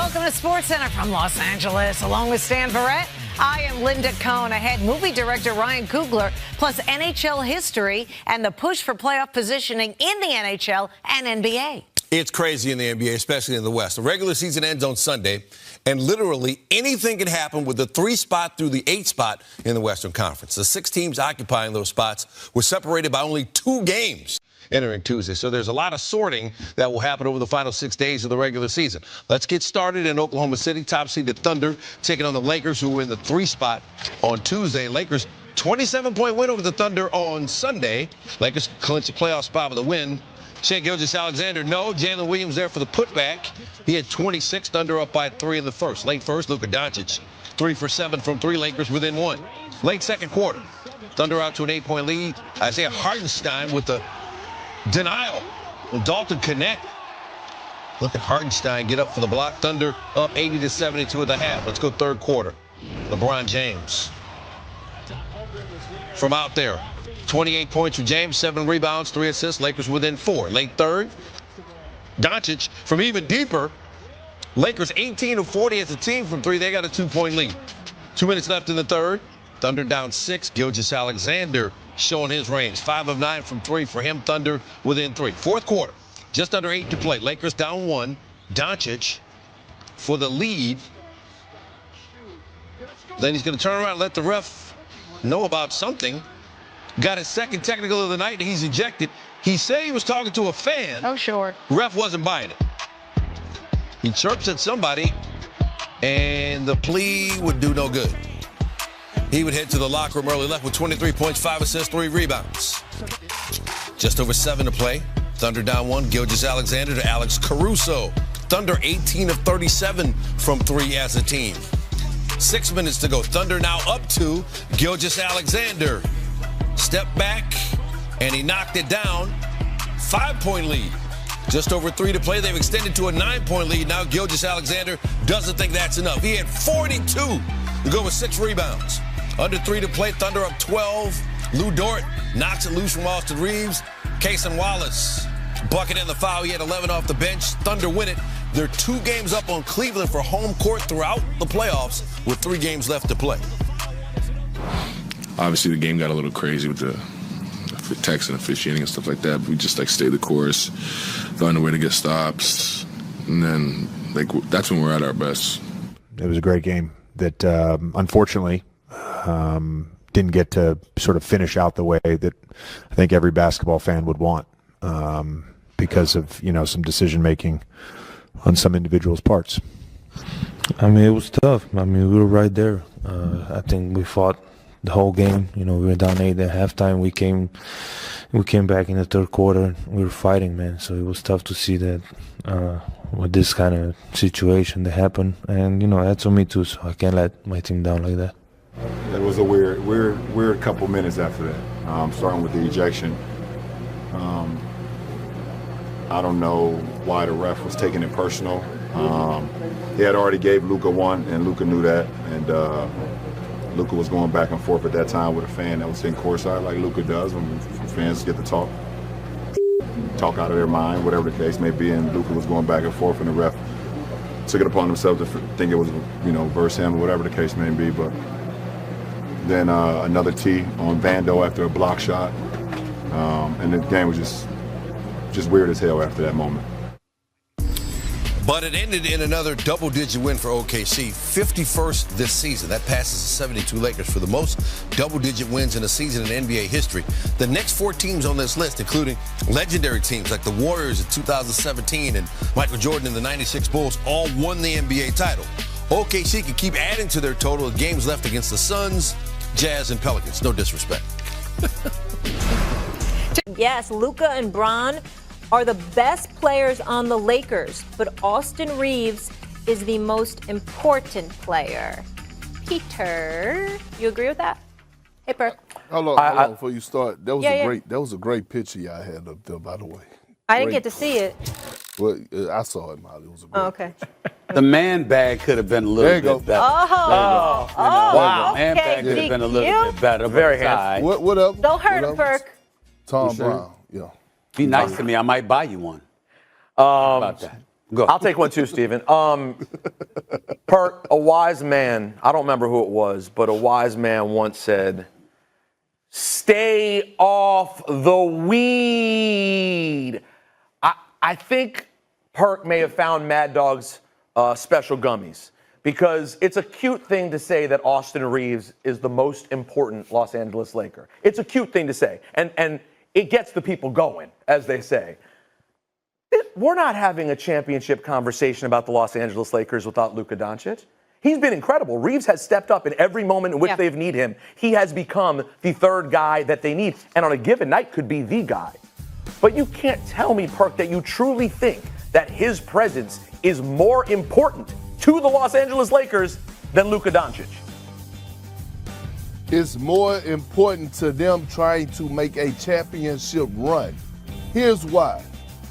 Welcome to SportsCenter from Los Angeles. Along with Stan Verrett, I am Linda Cohn. Ahead, movie director Ryan Coogler, plus NHL history and the push for playoff positioning in the NHL and NBA. It's crazy in the NBA, especially in the West. The regular season ends on Sunday, and literally anything can happen with the 3 spot through the 8 spot in the Western Conference. The 6 teams occupying those spots were separated by only 2 games entering Tuesday. So there's a lot of sorting that will happen over the final 6 days of the regular season. Let's get started in Oklahoma City. Top seeded Thunder taking on the Lakers, who were in the 3 spot on Tuesday. Lakers 27-point win over the Thunder on Sunday. Lakers clinch a playoff spot with a win. Shai Gilgeous-Alexander, no. Jalen Williams there for the putback. He had 26. Thunder up by 3 in the first. Late first, Luka Doncic 3 for 7 from 3. Lakers within 1. Late second quarter, Thunder out to an 8-point lead. Isaiah Hartenstein with the denial. Dalton connect. Look at Hartenstein get up for the block. Thunder up 80-72 at the half. Let's go third quarter. LeBron James from out there. 28 points for James, 7 rebounds, 3 assists. Lakers within 4. Late third, Doncic from even deeper. Lakers 18 of 40 as a team from 3. They got a 2-point lead. 2 minutes left in the third. Thunder down 6. Gilgeous-Alexander showing his range. 5 of 9 from 3 for him. Thunder within 3. Fourth quarter, just under 8 to play. Lakers down 1. Doncic for the lead. Then he's going to turn around and let the ref know about something. Got his second technical of the night, and he's ejected. He said he was talking to a fan. Oh, sure. Ref wasn't buying it. He chirps at somebody, and the plea would do no good. He would head to the locker room early, left with 23 points, 5 assists, 3 rebounds. Just over 7 to play. Thunder down 1. Gilgeous-Alexander to Alex Caruso. Thunder 18 of 37 from 3 as a team. 6 minutes to go. Thunder now up 2. Gilgeous-Alexander. Step back, and he knocked it down. 5-point lead. Just over 3 to play. They've extended to a 9-point lead. Now Gilgeous-Alexander doesn't think that's enough. He had 42 to go with 6 rebounds. Under 3 to play. Thunder up 12. Lou Dort knocks it loose from Austin Reeves. Cason Wallace bucket in the foul. He had 11 off the bench. Thunder win it. They're 2 games up on Cleveland for home court throughout the playoffs with 3 games left to play. Obviously, the game got a little crazy with the text and officiating and stuff like that. But we just stayed the course, found a way to get stops, and then that's when we're at our best. It was a great game that unfortunately didn't get to sort of finish out the way that I think every basketball fan would want because of some decision making on some individuals' parts. I mean, it was tough. I mean, we were right there. I think we fought the whole game. We were down 8 at halftime. We came back in the third quarter. We were fighting, man. So it was tough to see that with this kind of situation that happened. And that's on me too. So I can't let my team down like that. It was a weird couple minutes after that. Starting with the ejection. I don't know why the ref was taking it personal. He had already gave Luka 1, and Luka knew that. And Luka was going back and forth at that time with a fan that was sitting courtside, like Luka does when fans get to talk out of their mind, whatever the case may be. And Luka was going back and forth, and the ref took it upon himself to think it was, verse him, or whatever the case may be. But then another tee on Vando after a block shot, and the game was just weird as hell after that moment. But it ended in another double-digit win for OKC, 51st this season. That passes the 72 Lakers for the most double-digit wins in a season in NBA history. The next 4 teams on this list, including legendary teams like the Warriors in 2017 and Michael Jordan and the 96 Bulls, all won the NBA title. OKC can keep adding to their total of games left against the Suns, Jazz, and Pelicans. No disrespect. Yes, Luka and Bron are the best players on the Lakers, but Austin Reeves is the most important player. Peter, you agree with that? Hey, Perk. Hold on, before you start. That was a great picture y'all had up there, by the way. I didn't get to see it. Well, I saw it, Molly. It was a great okay. picture. The man bag could have been a little bit better. Wow. The man bag could have been a little bit better. Very handsome. What up? Don't hurt him, Perk. Tom Brown, yeah. Be nice to me. I might buy you one. How about that? Go. I'll take one too, Steven. Perk, a wise man, I don't remember who it was, but a wise man once said, stay off the weed. I think Perk may have found Mad Dog's special gummies, because it's a cute thing to say that Austin Reeves is the most important Los Angeles Laker. It's a cute thing to say, and it gets the people going, as they say. We're not having a championship conversation about the Los Angeles Lakers without Luka Doncic. He's been incredible. Reeves has stepped up in every moment in which they've needed him. He has become the third guy that they need, and on a given night could be the guy. But you can't tell me, Perk, that you truly think that his presence is more important to the Los Angeles Lakers than Luka Doncic. It's more important to them trying to make a championship run. Here's why.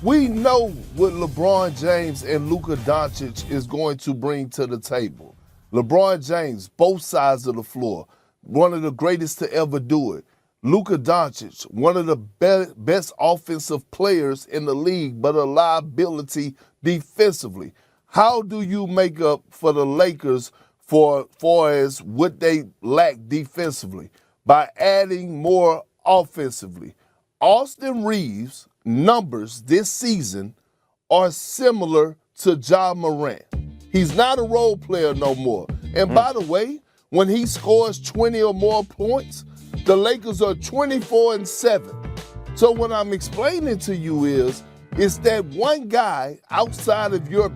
We know what LeBron James and Luka Doncic is going to bring to the table. LeBron James, both sides of the floor, one of the greatest to ever do it. Luka Doncic, one of the best offensive players in the league, but a liability defensively. How do you make up for the Lakers for as what they lack defensively? By adding more offensively. Austin Reeves' numbers this season are similar to Ja Morant. He's not a role player no more. And by the way, when he scores 20 or more points, the Lakers are 24-7. So what I'm explaining to you is that one guy outside of your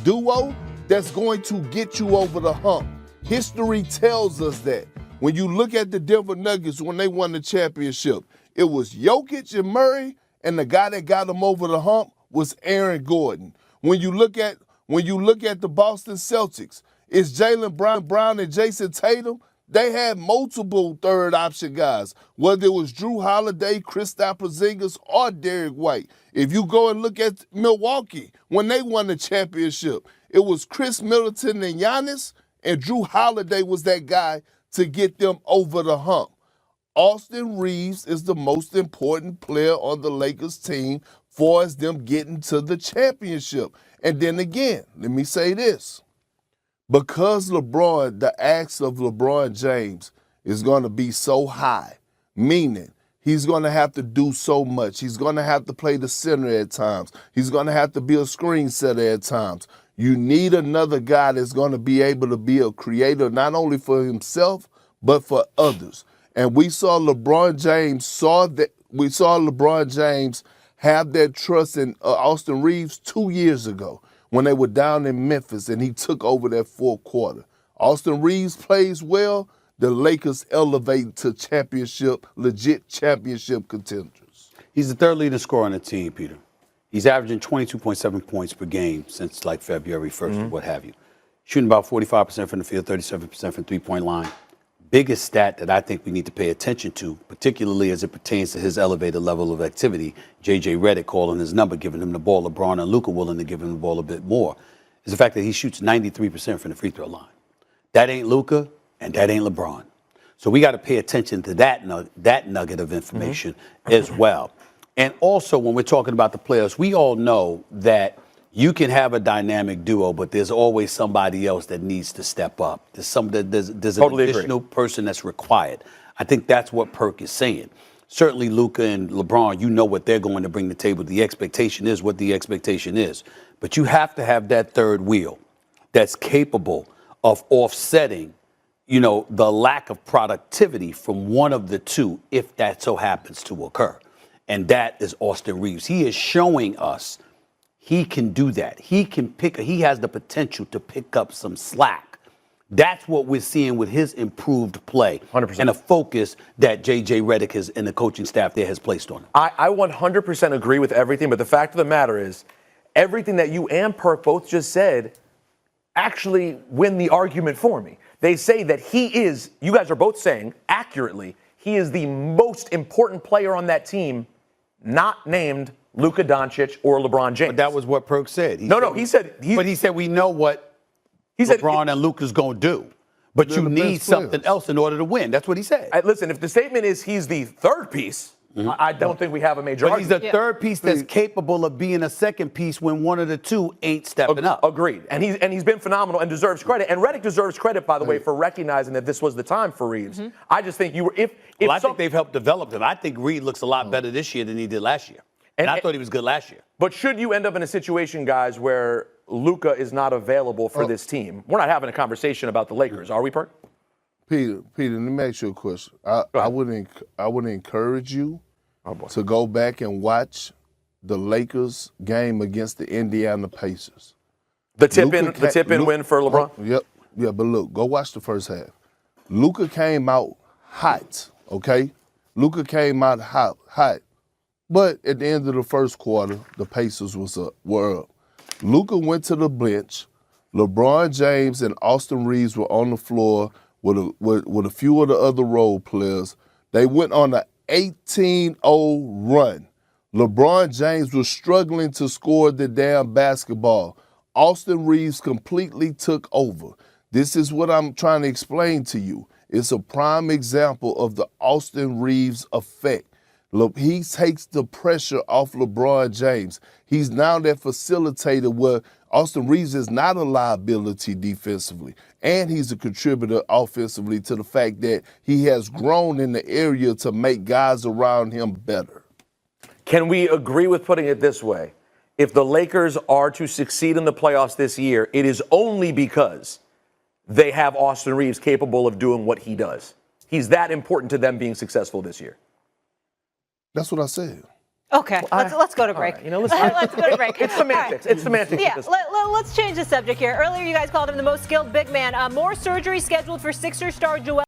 duo that's going to get you over the hump. History tells us that. When you look at the Denver Nuggets when they won the championship, it was Jokic and Murray, and the guy that got them over the hump was Aaron Gordon. When you look at the Boston Celtics, it's Jaylen Brown and Jason Tatum. They had multiple third option guys, whether it was Drew Holiday, Kristaps Porzingis, or Derek White. If you go and look at Milwaukee, when they won the championship, it was Chris Middleton and Giannis, and Drew Holiday was that guy to get them over the hump. Austin Reeves is the most important player on the Lakers team for us them getting to the championship. And then again, let me say this. Because the axe of LeBron James is going to be so high, meaning he's going to have to do so much. He's going to have to play the center at times. He's going to have to be a screen setter at times. You need another guy that's going to be able to be a creator, not only for himself, but for others. And we saw LeBron James have that trust in Austin Reeves 2 years ago when they were down in Memphis and he took over that fourth quarter. Austin Reeves plays well, the Lakers elevate to legit championship contenders. He's the third leading scorer on the team, Peter. He's averaging 22.7 points per game since like February 1st or what have you. Shooting about 45% from the field, 37% from three-point line. Biggest stat that I think we need to pay attention to, particularly as it pertains to his elevated level of activity, J.J. Redick calling his number, giving him the ball, LeBron and Luka willing to give him the ball a bit more, is the fact that he shoots 93% from the free throw line. That ain't Luka, and that ain't LeBron. So we got to pay attention to that nugget of information as well. And also, when we're talking about the players, we all know that you can have a dynamic duo, but there's always somebody else that needs to step up. There's an additional person that's required. I think that's what Perk is saying. Certainly, Luka and LeBron, you know what they're going to bring to the table. The expectation is what the expectation is. But you have to have that third wheel that's capable of offsetting, the lack of productivity from one of the two, if that so happens to occur. And that is Austin Reeves. He is showing us he can do that. He has the potential to pick up some slack. That's what we're seeing with his improved play 100%. And a focus that J.J. Redick and the coaching staff there has placed on him. I 100% agree with everything, but the fact of the matter is, everything that you and Perk both just said actually win the argument for me. They say that you guys are both saying accurately, he is the most important player on that team, not named Luka Doncic or LeBron James. But that was what Perk said. He said we know what LeBron and Luka's going to do. But you need something else in order to win. That's what he said. Listen, if the statement is he's the third piece, I don't think we have a major But he's a argument. third piece that's capable of being a second piece when one of the two ain't stepping up. Agreed. And he's been phenomenal and deserves credit. And Redick deserves credit, by the way, for recognizing that this was the time for Reeves. I just think I think they've helped develop him. I think Reed looks a lot better this year than he did last year. And I thought he was good last year. But should you end up in a situation, guys, where Luka is not available for this team, we're not having a conversation about the Lakers, are we, Perk? Peter, let me ask you a question. I would encourage you to go back and watch the Lakers game against the Indiana Pacers. The tip-in win for LeBron? Yep. Yeah, but look, go watch the first half. Luka came out hot, okay? Luka came out hot. But at the end of the first quarter, the Pacers were up. Luka went to the bench. LeBron James and Austin Reeves were on the floor with a few of the other role players. They went on an 18-0 run. LeBron James was struggling to score the damn basketball. Austin Reeves completely took over. This is what I'm trying to explain to you. It's a prime example of the Austin Reeves effect. Look, he takes the pressure off LeBron James. He's now that facilitator where Austin Reeves is not a liability defensively, and he's a contributor offensively to the fact that he has grown in the area to make guys around him better. Can we agree with putting it this way? If the Lakers are to succeed in the playoffs this year, it is only because they have Austin Reeves capable of doing what he does. He's that important to them being successful this year. That's what I said. Okay, let's go to break. Right, Let's go to break. It's semantics. It's semantics. Yeah, let's change the subject here. Earlier, you guys called him the most skilled big man. More surgery scheduled for Sixers star Joel